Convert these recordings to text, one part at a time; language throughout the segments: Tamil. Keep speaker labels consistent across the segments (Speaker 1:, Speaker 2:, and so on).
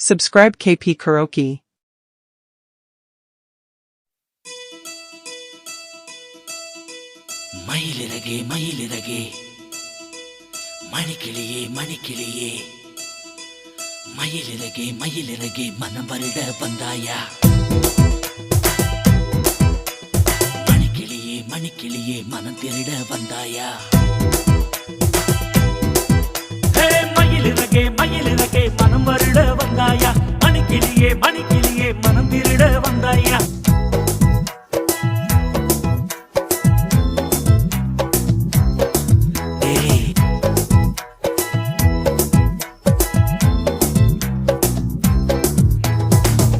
Speaker 1: Subscribe KP Karaoke.
Speaker 2: மயிலிறகே மயிலிறகே மணிக்கிளியே மணிக்கிளியே மயிலிறகே மயிலிறகே மனம் வருட வந்தாயா மணிக்கிளியே மணிக்கிளியே மனம் திருட வந்தாயா மயிலிறகே மயிலிறகே மனம் வருட வந்தாயா மணிக்கிளியே மணிக்கிளியே மனம் திருட வந்தாயா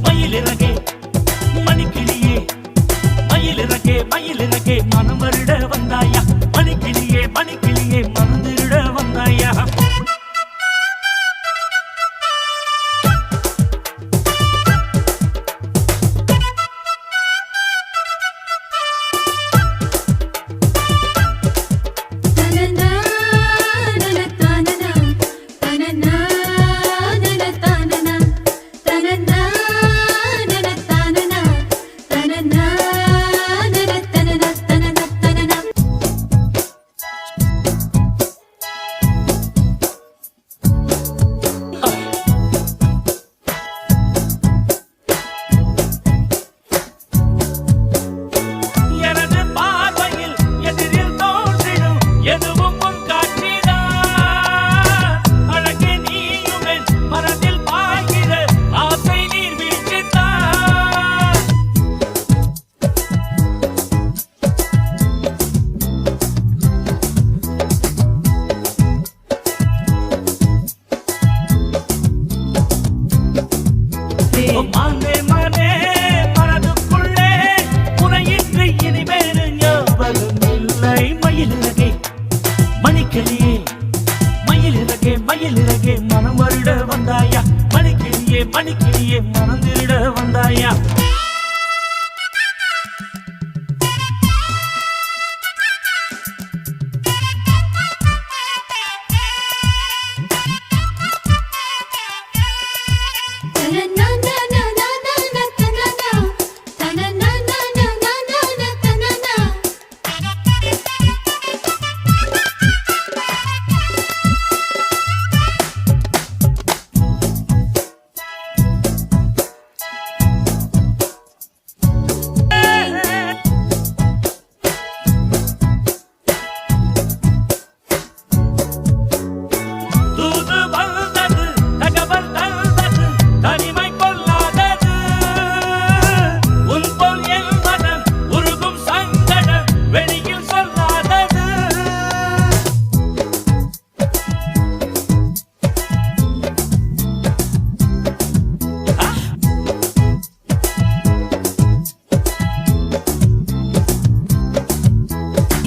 Speaker 2: மயிலிறகே மணிக்கிளியே மயிலிறகே மயிலிறகே மனம் வருட வந்தாயா மணிக்கிளியே மணிக்கிளியே மனம் திருட வந்தாயா மானே மானே மனதுக்குள்ளே உனையின்றி இனி வேறு ஞாபகம் இல்லை மயிலிறகே மணிக்கிளியே மயிலிறகே மயிலிறகே மனம் வருட வந்தாயா மணிக்கிளியே மணிக்கிளியே மனம் திருட வந்தாயா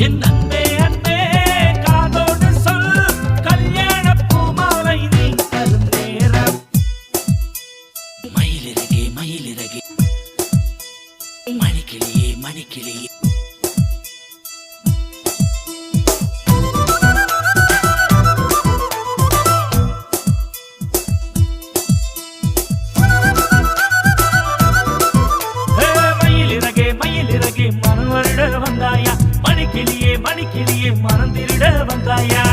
Speaker 2: என் அன்பே அன்பே காதோடு சொல் கல்யாண பூமாலை நீ தரும் நேரம் மயிலிறகே மயிலிறகே மணிக்கிளியே மணிக்கிளியே மயிலிறகே மயிலிறகே மனம் வருட வந்தாயா மணிக்கிளியே மணிக்கிளியே மனம் திருட வந்தாயா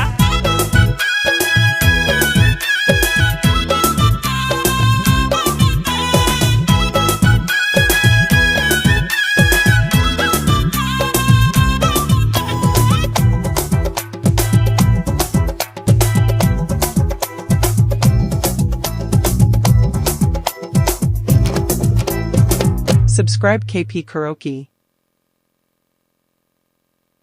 Speaker 1: Subscribe KP Karaoke.